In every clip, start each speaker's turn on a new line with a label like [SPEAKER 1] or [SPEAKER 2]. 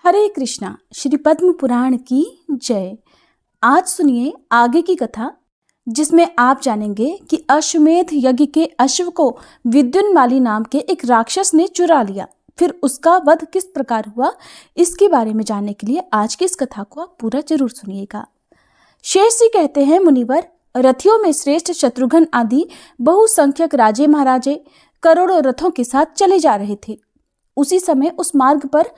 [SPEAKER 1] हरे कृष्णा। श्री पद्म पुराण की जय। आज सुनिए आगे की कथा, जिसमें आप जानेंगे कि अश्वमेध यज्ञ के अश्व को विद्युन्माली नाम के एक राक्षस ने चुरा लिया। फिर उसका वध किस प्रकार हुआ, इसके बारे में जानने के लिए आज की इस कथा को आप पूरा जरूर सुनिएगा। शेष जी कहते हैं, मुनिवर, रथियों में श्रेष्ठ शत्रुघ्न आदि बहुसंख्यक राजे महाराजे करोड़ों रथों के साथ चले जा रहे थे। उसी समय उस मार्ग पर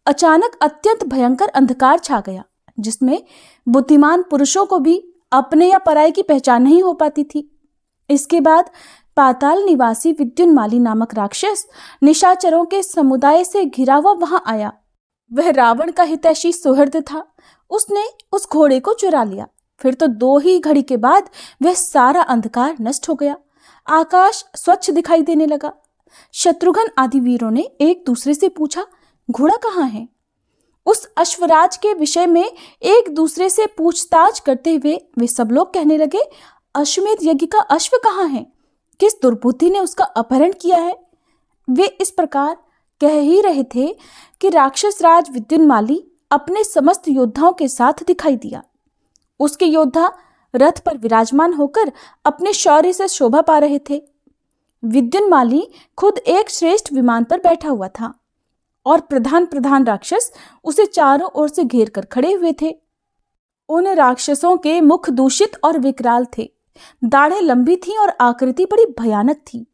[SPEAKER 1] अचानक अत्यंत भयंकर अंधकार छा गया, जिसमें बुद्धिमान पुरुषों को भी अपने या पराये की पहचान नहीं हो पाती थी। इसके बाद पाताल निवासी विद्युन्माली नामक राक्षस निशाचरों के समुदाय से घिरा हुआ वहां आया। वह रावण का हितैषी सुहृद था। उसने उस घोड़े को चुरा लिया। फिर तो 2 ही घड़ी के बाद वह सारा अंधकार नष्ट हो गया। आकाश स्वच्छ दिखाई देने लगा। शत्रुघ्न आदि वीरों ने एक दूसरे से पूछा, घोड़ा कहाँ है? उस अश्वराज के विषय में एक दूसरे से पूछताछ करते हुए वे सब लोग कहने लगे, अश्वमेध यज्ञ का अश्व कहाँ है? किस दुर्बुद्धि ने उसका अपहरण किया है? वे इस प्रकार कह ही रहे थे कि राक्षस राज विद्युन्माली अपने समस्त योद्धाओं के साथ दिखाई दिया। उसके योद्धा रथ पर विराजमान होकर अपने शौर्य से शोभा पा रहे थे। विद्युन्माली खुद एक श्रेष्ठ विमान पर बैठा हुआ था और प्रधान राक्षस उसे चारों ओर से घेर कर खड़े हुए थे। उन राक्षसों के मुख दूषित और विकराल थे। दाढ़ें लंबी थीं और आकृति बड़ी भयानक थी।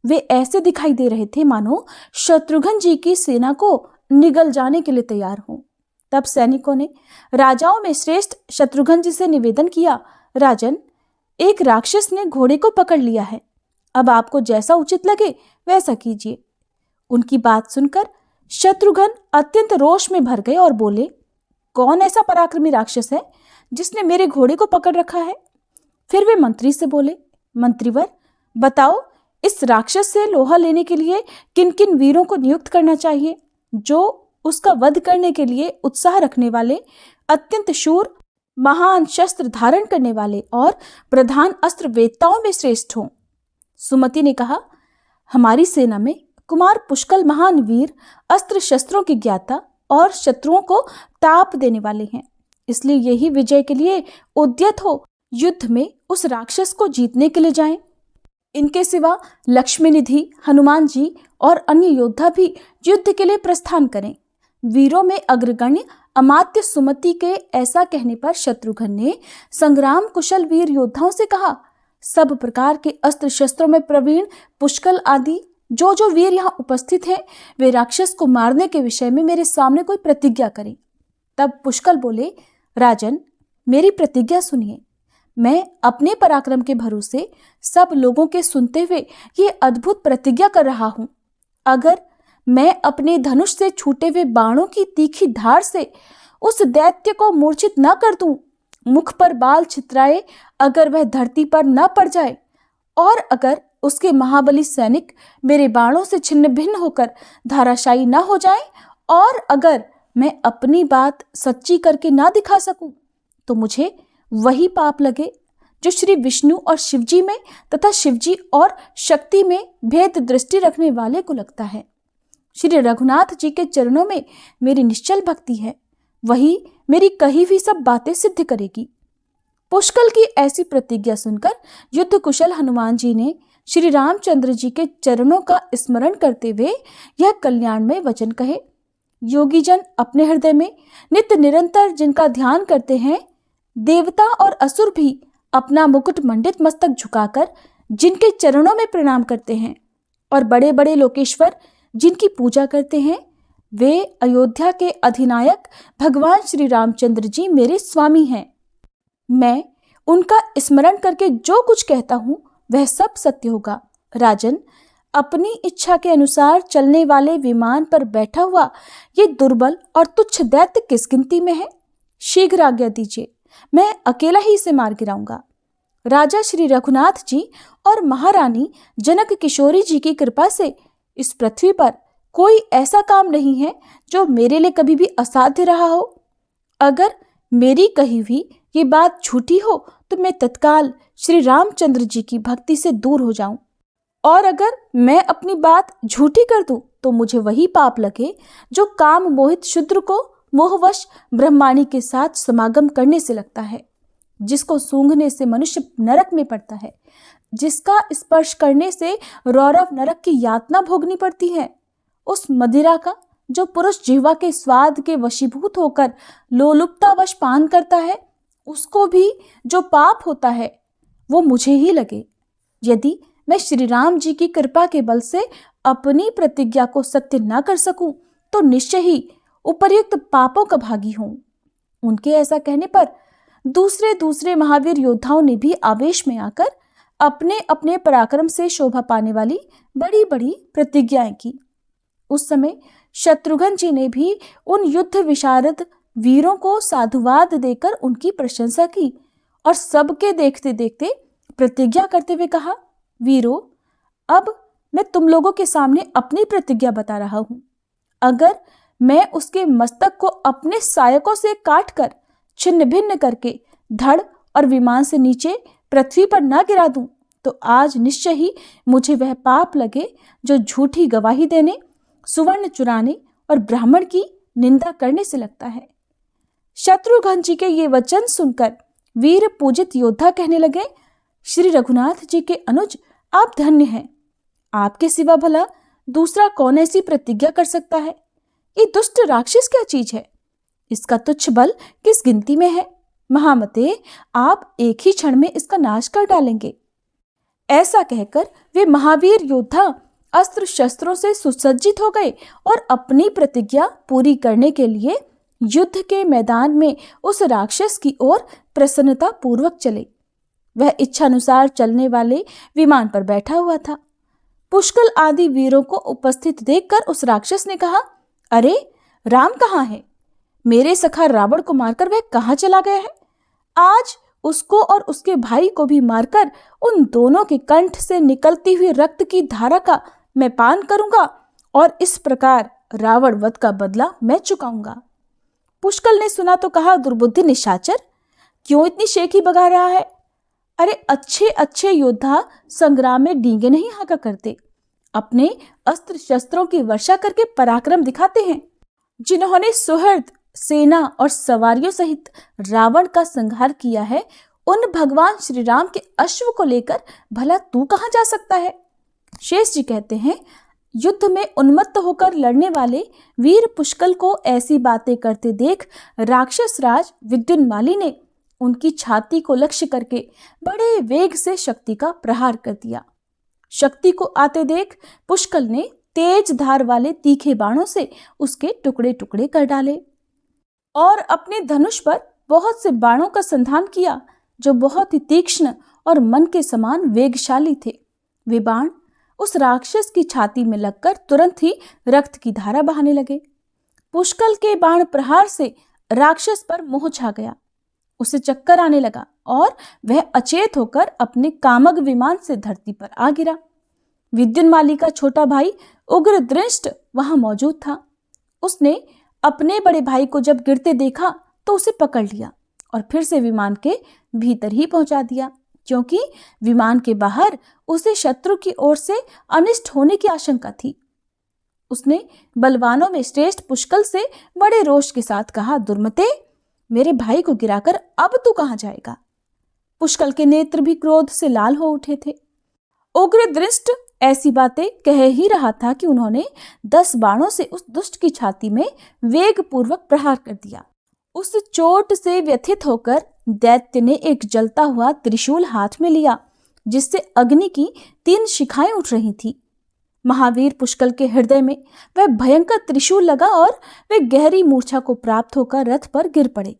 [SPEAKER 1] वे ऐसे दिखाई दे रहे थे मानो शत्रुघ्न जी की सेना को निगल जाने के लिए तैयार हों। तब सैनिकों ने राजाओं में श्रेष्ठ शत्रुघ्न जी से निवेदन किया, राजन, एक राक्षस ने घोड़े को पकड़ लिया है। अब आपको जैसा उचित लगे वैसा कीजिए। उनकी बात सुनकर शत्रुघ्न अत्यंत रोष में भर गए और बोले, कौन ऐसा पराक्रमी राक्षस है जिसने मेरे घोड़े को पकड़ रखा है? फिर वे मंत्री से बोले, मंत्रीवर, बताओ, इस राक्षस से लोहा लेने के लिए किन किन वीरों को नियुक्त करना चाहिए, जो उसका वध करने के लिए उत्साह रखने वाले, अत्यंत शूर, महान शस्त्र धारण करने वाले और प्रधान अस्त्र वेत्ताओं में श्रेष्ठ हों। सुमति ने कहा, हमारी सेना में कुमार पुष्कल महान वीर, अस्त्र शस्त्रों की ज्ञाता और शत्रुओं को ताप देने वाले हैं। इसलिए यही विजय के लिए उद्यत हो युद्ध में उस राक्षस को जीतने के लिए जाएं। इनके सिवा लक्ष्मी निधि, हनुमान जी और अन्य योद्धा भी युद्ध के लिए प्रस्थान करें। वीरों में अग्रगण्य अमात्य सुमति के ऐसा कहने पर शत्रुघ्न ने संग्राम कुशल वीर योद्धाओं से कहा, सब प्रकार के अस्त्र शस्त्रों में प्रवीण पुष्कल आदि जो वीर यहाँ उपस्थित हैं, वे राक्षस को मारने के विषय में मेरे सामने कोई प्रतिज्ञा करें। तब पुष्कल बोले, राजन, मेरी प्रतिज्ञा सुनिए। मैं अपने पराक्रम के भरोसे सब लोगों के सुनते हुए ये अद्भुत प्रतिज्ञा कर रहा हूं। अगर मैं अपने धनुष से छूटे हुए बाणों की तीखी धार से उस दैत्य को मूर्छित न कर दूं, मुख पर बाल छितराए अगर वह धरती पर न पड़ जाए, और अगर उसके महाबली सैनिक मेरे बाणों से छिन्न भिन्न होकर धाराशायी न हो जाएं, और अगर मैं अपनी बात सच्ची करके ना दिखा सकूं, तो मुझे वही पाप लगे जो श्री विष्णु और शिवजी में तथा शिवजी और शक्ति में भेद दृष्टि रखने वाले को लगता है। श्री रघुनाथ जी के चरणों में मेरी निश्चल भक्ति है, वही मेरी कही हुई सब बातें सिद्ध करेगी। पुष्कल की ऐसी प्रतिज्ञा सुनकर युद्ध कुशल हनुमान जी ने श्री रामचंद्र जी के चरणों का स्मरण करते हुए यह कल्याणमय वचन कहे, योगी जन अपने हृदय में नित्य निरंतर जिनका ध्यान करते हैं, देवता और असुर भी अपना मुकुट मंडित मस्तक झुकाकर जिनके चरणों में प्रणाम करते हैं, और बड़े बड़े लोकेश्वर जिनकी पूजा करते हैं, वे अयोध्या के अधिनायक भगवान श्री रामचंद्र जी मेरे स्वामी हैं। मैं उनका स्मरण करके जो कुछ कहता हूं वह सब सत्य होगा। राजन, अपनी इच्छा के अनुसार चलने वाले विमान पर बैठा हुआ ये दुर्बल और तुच्छ दैत्य किस गिनती में है? शीघ्र आज्ञा दीजिए, मैं अकेला ही इसे मार गिराऊंगा। राजा श्री रघुनाथ जी और महारानी जनक किशोरी जी की कृपा से इस पृथ्वी पर कोई ऐसा काम नहीं है जो मेरे लिए कभी भी असाध्य रहा हो। अगर मेरी कही हुई ये बात झूठी हो तो मैं तत्काल श्री रामचंद्र जी की भक्ति से दूर हो जाऊं, और अगर मैं अपनी बात झूठी कर दूं तो मुझे वही पाप लगे जो काम मोहित शूद्र को मोहवश ब्रह्माणी के साथ समागम करने से लगता है, जिसको सूंघने से मनुष्य नरक में पड़ता है, जिसका स्पर्श करने से रौरव नरक की यातना भोगनी पड़ती है। उस मदिरा का जो पुरुष जिह्वा के स्वाद के वशीभूत होकर लोलुपतावश पान करता है, उसको भी जो पाप होता है वो मुझे ही लगे। यदि मैं श्री राम जी की कृपा के बल से अपनी प्रतिज्ञा को सत्य न कर सकूं तो निश्चय ही उपर्युक्त पापों का भागी हूं। उनके ऐसा कहने पर दूसरे महावीर योद्धाओं ने भी आवेश में आकर अपने अपने पराक्रम से शोभा पाने वाली बड़ी बड़ी प्रतिज्ञाएं की। उस समय शत्रुघ्न जी ने भी उन युद्ध विशारद वीरों को साधुवाद देकर उनकी प्रशंसा की और सबके देखते देखते प्रतिज्ञा करते हुए कहा, वीरों, अब मैं तुम लोगों के सामने अपनी प्रतिज्ञा बता रहा हूं। अगर मैं उसके मस्तक को अपने सायकों से काटकर छिन्न भिन्न करके धड़ और विमान से नीचे पृथ्वी पर न गिरा दूं तो आज निश्चय ही मुझे वह पाप लगे जो झूठी गवाही देने, सुवर्ण चुराने और ब्राह्मण की निंदा करने से लगता है। शत्रुघ्न जी के ये वचन सुनकर वीर पूजित योद्धा कहने लगे, श्री रघुनाथ जी के अनुज, आप धन्य हैं। आपके सिवा भला दूसरा कौन ऐसी प्रतिज्ञा कर सकता है? ये दुष्ट राक्षस क्या चीज है? इसका तुच्छ बल किस गिनती में है? महामते, आप एक ही क्षण में इसका नाश कर डालेंगे। ऐसा कहकर वे महावीर योद्धा अस्त्र शस्त्रों से सुसज्जित हो गए और अपनी प्रतिज्ञा पूरी करने के लिए युद्ध के मैदान में उस राक्षस की ओर प्रसन्नता पूर्वक चले। वह इच्छानुसार चलने वाले विमान पर बैठा हुआ था। पुष्कल आदि वीरों को उपस्थित देखकर उस राक्षस ने कहा, अरे राम कहाँ है? मेरे सखा रावण को मारकर वह कहाँ चला गया है? आज उसको और उसके भाई को भी मारकर उन दोनों के कंठ से निकलती हुई रक्त की धारा का मैं पान करूंगा और इस प्रकार रावण वध का बदला मैं चुकाऊंगा। पुष्कल ने सुना तो कहा, दुर्बुद्धि निशाचर, क्यों इतनी शेखी बगा रहा है? अरे अच्छे अच्छे योद्धा संग्राम में डींगे नहीं हाका करते, अपने अस्त्र शस्त्रों की वर्षा करके पराक्रम दिखाते हैं। जिन्होंने सुहृद सेना और सवारियों सहित रावण का संहार किया है, उन भगवान श्री राम के अश्व को लेकर भला तू कहां जा सकता है? शेष जी कहते हैं, युद्ध में उन्मत्त होकर लड़ने वाले वीर पुष्कल को ऐसी बातें करते देख राक्षस राज विद्युन्माली ने उनकी छाती को लक्ष्य करके बड़े वेग से शक्ति का प्रहार कर दिया। शक्ति को आते देख पुष्कल ने तेज धार वाले तीखे बाणों से उसके टुकड़े टुकड़े कर डाले और अपने धनुष पर बहुत से बाणों का संधान किया जो बहुत ही तीक्ष्ण और मन के समान वेगशाली थे। वे बाण उस राक्षस की छाती में लगकर तुरंत ही रक्त की धारा बहाने लगे। पुष्कल के बाण प्रहार से राक्षस पर मोह छा गया, उसे चक्कर आने लगा और वह अचेत होकर अपने कामग विमान से धरती पर आ गिरा। विद्युन्माली का छोटा भाई उग्रदृष्ट वहां मौजूद था। उसने अपने बड़े भाई को जब गिरते देखा तो उसे पकड़ लिया और फिर से विमान के भीतर ही पहुंचा दिया, क्योंकि विमान के बाहर उसे शत्रु की ओर से अनिष्ट होने की आशंका थी। उसने बलवानों में श्रेष्ठ पुष्कल से बड़े रोष के साथ कहा, दुर्मते, मेरे भाई को गिराकर अब तू कहां जाएगा? पुष्कल के नेत्र भी क्रोध से लाल हो उठे थे। उग्रदृष्ट ऐसी बातें कह ही रहा था कि उन्होंने 10 बाणों से उस दुष्ट की छाती में वेग पूर्वक प्रहार कर दिया। उस चोट से व्यथित होकर दैत्य ने एक जलता हुआ त्रिशूल हाथ में लिया, जिससे अग्नि की 3 शिखाएं उठ रही थी। महावीर पुष्कल के हृदय में वह भयंकर त्रिशूल लगा और वे गहरी मूर्छा को प्राप्त होकर रथ पर गिर पड़े।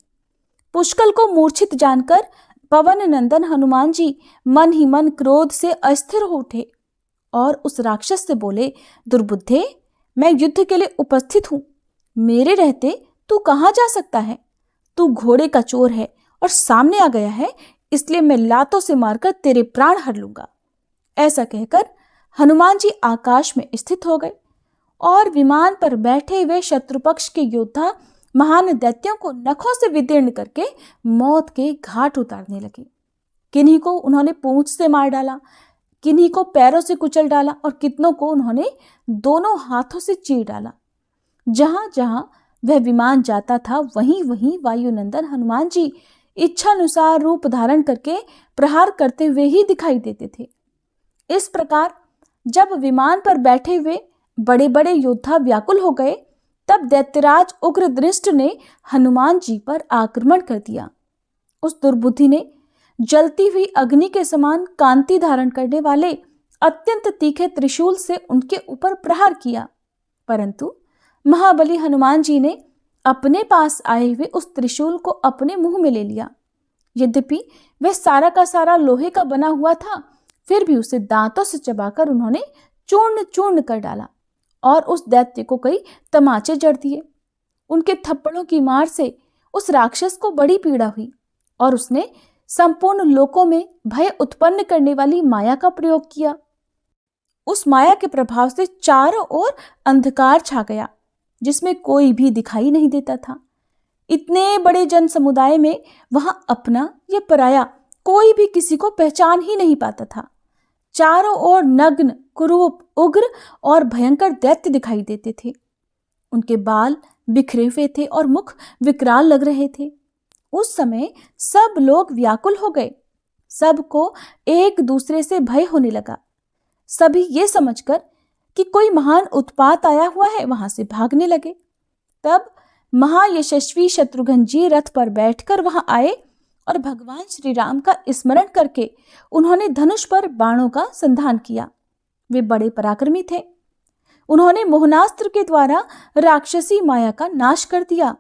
[SPEAKER 1] पुष्कल को मूर्छित जानकर पवन नंदन हनुमान जी मन ही मन क्रोध से अस्थिर हो उठे और उस राक्षस से बोले, दुर्बुद्धे, मैं युद्ध के लिए उपस्थित हूं, मेरे रहते तू कहां जा सकता है? तू घोड़े का चोर है और सामने आ गया है, इसलिए मैं लातों से मारकर तेरे प्राण हर लूंगा। ऐसा कहकर हनुमान जी आकाश में स्थित हो गए और विमान पर बैठे हुए शत्रुपक्ष के योद्धा महान दैत्यों को नखों से विदीर्ण करके मौत के घाट उतारने लगे। किन्हीं को उन्होंने पूंछ से मार डाला, किन्हीं को पैरों से कुचल डाला और कितनों को उन्होंने दोनों हाथों से चीर डाला। जहां जहां वह विमान जाता था वहीं वहीं वायुनंदन हनुमान जी इच्छानुसार रूप धारण करके प्रहार करते हुए ही दिखाई देते थे। इस प्रकार जब विमान पर बैठे हुए बड़े बड़े योद्धा व्याकुल हो गए, तब दैत्यराज उग्रदृष्ट ने हनुमान जी पर आक्रमण कर दिया। उस दुर्बुद्धि ने जलती हुई अग्नि के समान कांति धारण करने वाले अत्यंत तीखे त्रिशूल से उनके ऊपर प्रहार किया, परंतु महाबली हनुमान जी ने अपने पास आए हुए उस त्रिशूल को अपने मुंह में ले लिया। यद्यपि वह सारा का सारा लोहे का बना हुआ था, फिर भी उसे दांतों से चबाकर उन्होंने चूर्ण चूर्ण कर डाला और उस दैत्य को कई तमाचे जड़ दिए। उनके थप्पड़ों की मार से उस राक्षस को बड़ी पीड़ा हुई और उसने संपूर्ण लोकों में भय उत्पन्न करने वाली माया का प्रयोग किया। उस माया के प्रभाव से चारों ओर अंधकार छा गया, जिसमें कोई भी दिखाई नहीं देता था। इतने बड़े जन समुदाय में वहां अपना या पराया कोई भी किसी को पहचान ही नहीं पाता था। चारों ओर नग्न, कुरूप, उग्र और भयंकर दैत्य दिखाई देते थे। उनके बाल बिखरे हुए थे और मुख विकराल लग रहे थे। उस समय सब लोग व्याकुल हो गए। सबको एक दूसरे से भय होने लगा। सभी ये समझकर कि कोई महान उत्पात आया हुआ है, वहां से भागने लगे। तब महायशस्वी शत्रुघ्न जी रथ पर बैठकर वहां आए और भगवान श्री राम का स्मरण करके उन्होंने धनुष पर बाणों का संधान किया। वे बड़े पराक्रमी थे। उन्होंने मोहनास्त्र के द्वारा राक्षसी माया का नाश कर दिया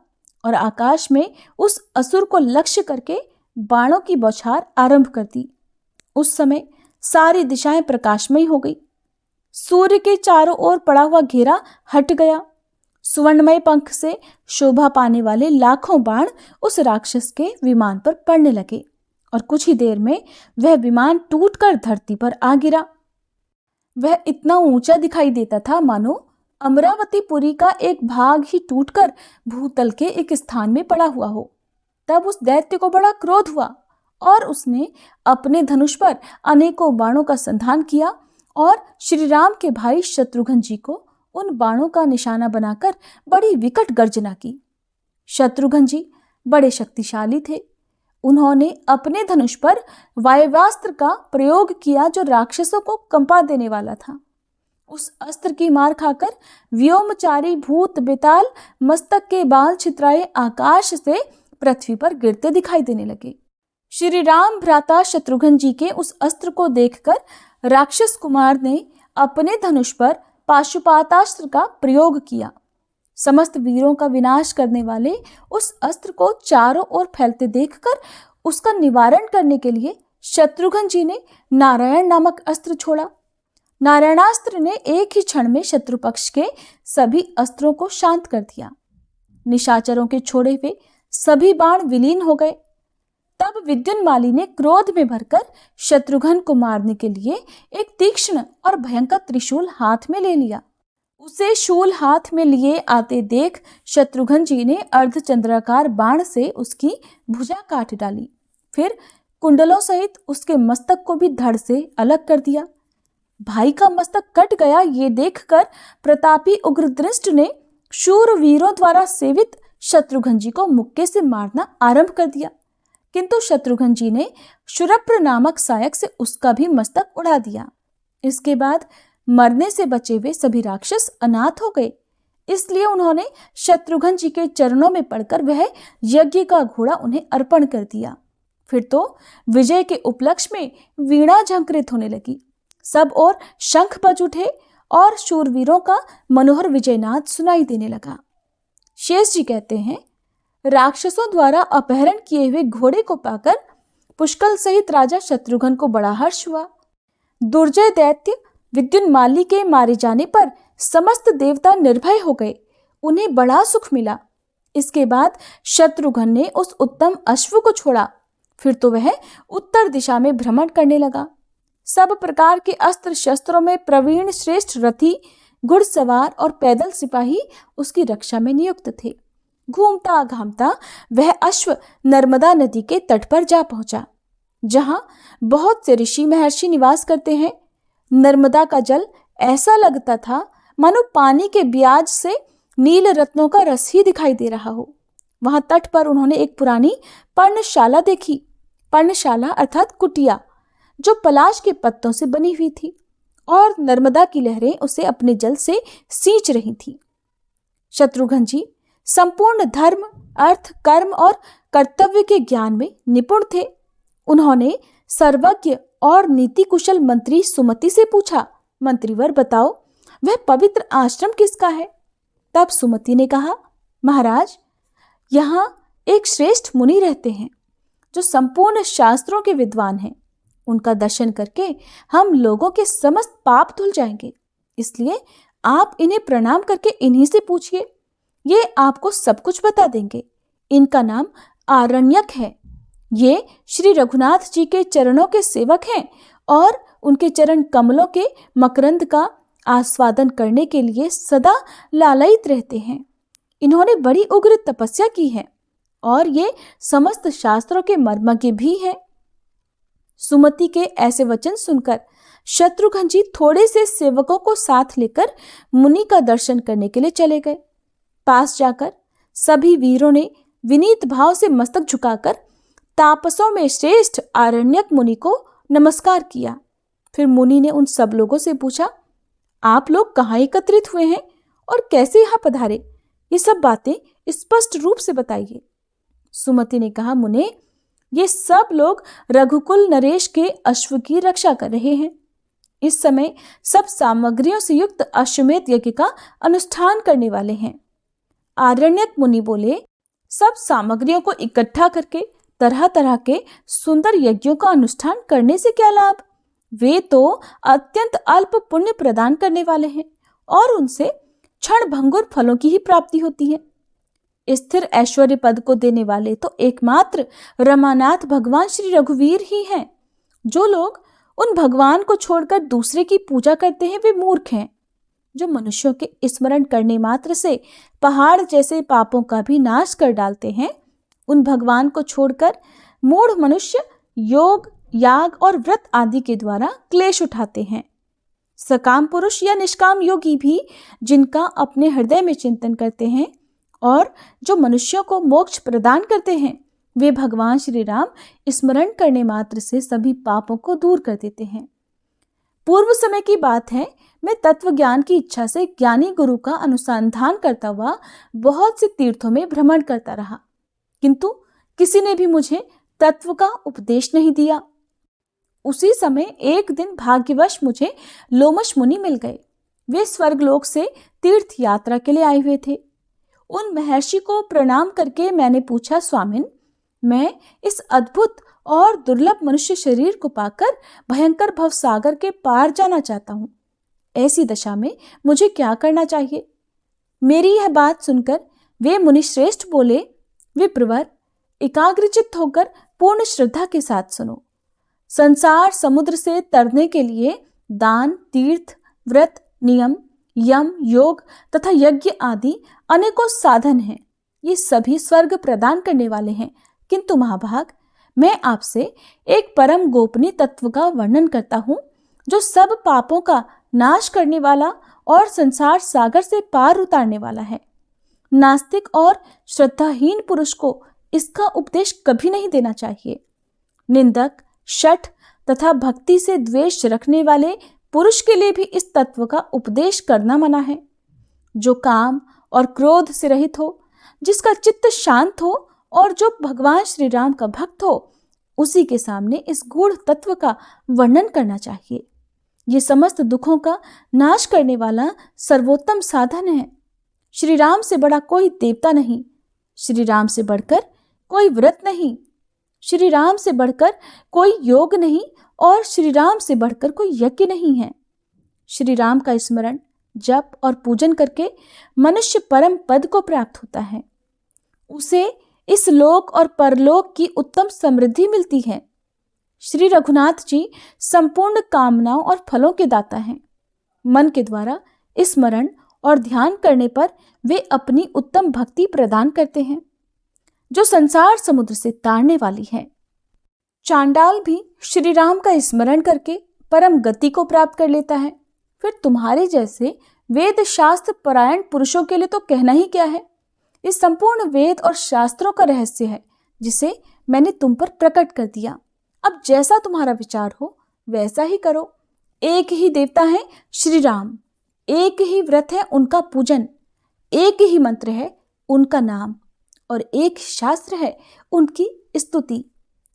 [SPEAKER 1] और आकाश में उस असुर को लक्ष्य करके बाणों की बौछार आरंभ कर दी। उस समय सारी दिशाएं प्रकाशमयी हो गई। सूर्य के चारों ओर पड़ा हुआ घेरा हट गया। सुवर्णमय पंख से शोभा पाने वाले लाखों बाण उस राक्षस के विमान पर पड़ने लगे और कुछ ही देर में वह विमान टूटकर धरती पर आ गिरा। वह इतना ऊंचा दिखाई देता था मानो अमरावतीपुरी का एक भाग ही टूटकर भूतल के एक स्थान में पड़ा हुआ हो। तब उस दैत्य को बड़ा क्रोध हुआ और उसने अपने धनुष पर अनेकों बाणों का संधान किया और श्री राम के भाई शत्रुघ्न जी को उन बाणों का निशाना बनाकर बड़ी विकट गर्जना की। शत्रुघ्न जी बड़े शक्तिशाली थे। उन्होंने अपने धनुष पर वायव्यास्त्र का प्रयोग किया जो राक्षसों को कंपा देने वाला था। उस अस्त्र की मार खाकर व्योमचारी भूत बेताल मस्तक के बाल छितराए आकाश से पृथ्वी पर गिरते दिखाई देने लगे। श्री राम भ्राता शत्रुघ्न जी के उस अस्त्र को देखकर राक्षस कुमार ने अपने धनुष पर पाशुपातास्त्र का प्रयोग किया। समस्त वीरों का विनाश करने वाले उस अस्त्र को चारों ओर फैलते देखकर उसका निवारण करने के लिए शत्रुघ्न जी ने नारायण नामक अस्त्र छोड़ा। नारायणास्त्र ने एक ही क्षण में शत्रु पक्ष के सभी अस्त्रों को शांत कर दिया। निशाचरों के छोड़े हुए सभी बाण विलीन हो गए। तब विद्युन्माली ने क्रोध में भरकर शत्रुघ्न को मारने के लिए एक तीक्ष्ण और भयंकर त्रिशूल हाथ में ले लिया। उसे शूल हाथ में लिए आते देख शत्रुघ्न जी ने अर्धचंद्राकार बाण से उसकी भुजा काट डाली। फिर कुंडलों सहित उसके मस्तक को भी धड़ से अलग कर दिया। भाई का मस्तक कट गया ये देखकर प्रतापी उग्रदृष्ट ने शूरवीरों द्वारा सेवित शत्रुघ्न जी को मुक्के से मारना आरंभ कर दिया, किंतु शत्रुघ्न जी ने शूरप्र नामक सहायक से उसका भी मस्तक उड़ा दिया। इसके बाद मरने से बचे हुए सभी राक्षस अनाथ हो गए। इसलिए उन्होंने शत्रुघ्न जी के चरणों में पड़कर वह यज्ञ का घोड़ा उन्हें अर्पण कर दिया। फिर तो विजय के उपलक्ष्य में वीणा झंकृत होने लगी। सब ओर शंख बज उठे और शूरवीरों का मनोहर विजयनाद सुनाई देने लगा। शेष जी कहते हैं, राक्षसों द्वारा अपहरण किए हुए घोड़े को पाकर पुष्कल सहित राजा शत्रुघ्न को बड़ा हर्ष हुआ। दुर्जय दैत्य विद्युन्माली के मारे जाने पर समस्त देवता निर्भय हो गए। उन्हें बड़ा सुख मिला। इसके बाद शत्रुघ्न ने उस उत्तम अश्व को छोड़ा। फिर तो वह उत्तर दिशा में भ्रमण करने लगा। सब प्रकार के अस्त्र शस्त्रों में प्रवीण श्रेष्ठ रथी, घुड़सवार और पैदल सिपाही उसकी रक्षा में नियुक्त थे। घूमता घामता वह अश्व नर्मदा नदी के तट पर जा पहुंचा, जहां बहुत से ऋषि महर्षि निवास करते हैं। नर्मदा का जल ऐसा लगता था मानो पानी के ब्याज से नील रत्नों का रस ही दिखाई दे रहा हो। वहां तट पर उन्होंने एक पुरानी पर्णशाला देखी। पर्णशाला अर्थात कुटिया, जो पलाश के पत्तों से बनी हुई थी और नर्मदा की लहरें उसे अपने जल से सींच रही थी। शत्रुघ्न जी संपूर्ण धर्म, अर्थ, कर्म और कर्तव्य के ज्ञान में निपुण थे। उन्होंने सर्वज्ञ और नीति कुशल मंत्री सुमति से पूछा, मंत्रीवर बताओ, वह पवित्र आश्रम किसका है? तब सुमति ने कहा, महाराज, यहाँ एक श्रेष्ठ मुनि रहते हैं जो संपूर्ण शास्त्रों के विद्वान हैं। उनका दर्शन करके हम लोगों के समस्त पाप धुल जाएंगे। इसलिए आप इन्हें प्रणाम करके इन्हीं से पूछिए, ये आपको सब कुछ बता देंगे। इनका नाम आरण्यक है। ये श्री रघुनाथ जी के चरणों के सेवक हैं और उनके चरण कमलों के मकरंद का आस्वादन करने के लिए सदा लालायित रहते हैं। इन्होंने बड़ी उग्र तपस्या की है और ये समस्त शास्त्रों के मर्मज्ञ भी हैं। सुमति के ऐसे वचन सुनकर शत्रुघ्न जी थोड़े से सेवकों को साथ लेकर मुनि का दर्शन करने के लिए चले गए। पास जाकर सभी वीरों ने विनीत भाव से मस्तक झुकाकर तापसों में श्रेष्ठ आरण्यक मुनि को नमस्कार किया। फिर मुनि ने उन सब लोगों से पूछा, आप लोग कहाँ एकत्रित हुए हैं और कैसे यहाँ पधारे? ये सब बातें स्पष्ट रूप से बताइए। सुमति ने कहा, मुने, ये सब लोग रघुकुल नरेश के अश्व की रक्षा कर रहे हैं। इस समय सब सामग्रियों से युक्त अश्वमेध यज्ञ का अनुष्ठान करने वाले हैं। आरण्यक मुनि बोले, सब सामग्रियों को इकट्ठा करके तरह तरह के सुंदर यज्ञों का अनुष्ठान करने से क्या लाभ? वे तो अत्यंत अल्प पुण्य प्रदान करने वाले हैं और उनसे क्षण भंगुर फलों की ही प्राप्ति होती है। स्थिर ऐश्वर्य पद को देने वाले तो एकमात्र रमानाथ भगवान श्री रघुवीर ही हैं। जो लोग उन भगवान को छोड़कर दूसरे की पूजा करते हैं वे मूर्ख हैं। जो मनुष्यों के स्मरण करने मात्र से पहाड़ जैसे पापों का भी नाश कर डालते हैं, उन भगवान को छोड़कर मूढ़ मनुष्य योग, याग और व्रत आदि के द्वारा क्लेश उठाते हैं। सकाम पुरुष या निष्काम योगी भी जिनका अपने हृदय में चिंतन करते हैं और जो मनुष्यों को मोक्ष प्रदान करते हैं, वे भगवान श्री राम स्मरण करने मात्र से सभी पापों को दूर कर देते हैं। पूर्व समय की बात है, मैं तत्व ज्ञान की इच्छा से ज्ञानी गुरु का अनुसंधान करता हुआ बहुत से तीर्थों में भ्रमण करता रहा, किंतु किसी ने भी मुझे तत्व का उपदेश नहीं दिया। उसी समय एक दिन भाग्यवश मुझे लोमश मुनि मिल गए। वे स्वर्गलोक से तीर्थ यात्रा के लिए आए हुए थे। उन महर्षि को प्रणाम करके मैंने पूछा, स्वामिन, मैं इस अद्भुत और दुर्लभ मनुष्य शरीर को पाकर भयंकर भवसागर के पार जाना चाहता हूँ। ऐसी दशा में मुझे क्या करना चाहिए? मेरी यह बात सुनकर वे मुनिश्रेष्ठ बोले, विप्रवर, एकाग्रचित्त होकर पूर्ण श्रद्धा के साथ सुनो। संसार समुद्र से तरने के लिए दान, तीर्थ, व्रत, नियम, यम, योग तथा यज्ञ आदि अनेकों साधन हैं। ये सभी स्वर्ग प्रदान करने वाले हैं, किंतु महाभाग, मैं आपसे एक परम गोपनीय तत्व का वर्णन करता हूँ जो सब पापों का नाश करने वाला और संसार सागर से पार उतारने वाला है। नास्तिक और श्रद्धाहीन पुरुष को इसका उपदेश कभी नहीं देना चाहिए। निंदक, शठ तथा भक्ति से द्वेष रखने वाले पुरुष के लिए भी इस तत्व का उपदेश करना मना है। जो काम और क्रोध से रहित हो, जिसका चित्त शांत हो और जो भगवान श्री राम का भक्त हो, उसी के सामने इस गूढ़ तत्व का वर्णन करना चाहिए। ये समस्त दुखों का नाश करने वाला सर्वोत्तम साधन है। श्री राम से बड़ा कोई देवता नहीं, श्री राम से बढ़कर कोई व्रत नहीं, श्री राम से बढ़कर कोई योग नहीं और श्री राम से बढ़कर कोई यज्ञ नहीं है। श्री राम का स्मरण, जप और पूजन करके मनुष्य परम पद को प्राप्त होता है। उसे इस लोक और परलोक की उत्तम समृद्धि मिलती है। श्री रघुनाथ जी संपूर्ण कामनाओं और फलों के दाता हैं। मन के द्वारा स्मरण और ध्यान करने पर वे अपनी उत्तम भक्ति प्रदान करते हैं, जो संसार समुद्र से तारने वाली है। चांडाल भी श्री राम का स्मरण करके परम गति को प्राप्त कर लेता है। फिर तुम्हारे जैसे वेद शास्त्र परायण पुरुषों के लिए तो कहना ही क्या है। इस संपूर्ण वेद और शास्त्रों का रहस्य है जिसे मैंने तुम पर प्रकट कर दिया। अब जैसा तुम्हारा विचार हो वैसा ही करो। एक ही देवता है श्री राम, एक ही व्रत है उनका पूजन, एक ही मंत्र है उनका नाम और एक शास्त्र है उनकी स्तुति।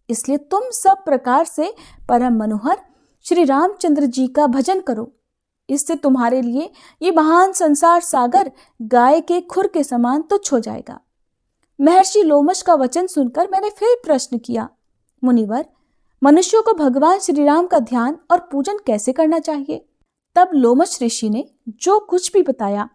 [SPEAKER 1] इसलिए तुम सब प्रकार से परम मनोहर श्री रामचंद्र जी का भजन करो। इससे तुम्हारे लिए ये महान संसार सागर गाय के खुर के समान तुच्छ हो जाएगा। महर्षि लोमश का वचन सुनकर मैंने फिर प्रश्न किया, मुनिवर, मनुष्यों को भगवान श्री राम का ध्यान और पूजन कैसे करना चाहिए? तब लोमश ऋषि ने जो कुछ भी बताया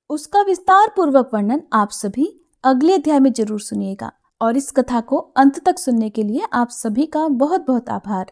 [SPEAKER 1] उसका विस्तार पूर्वक वर्णन आप सभी अगले अध्याय में जरूर सुनिएगा। और इस कथा को अंत तक सुनने के लिए आप सभी का बहुत बहुत आभार।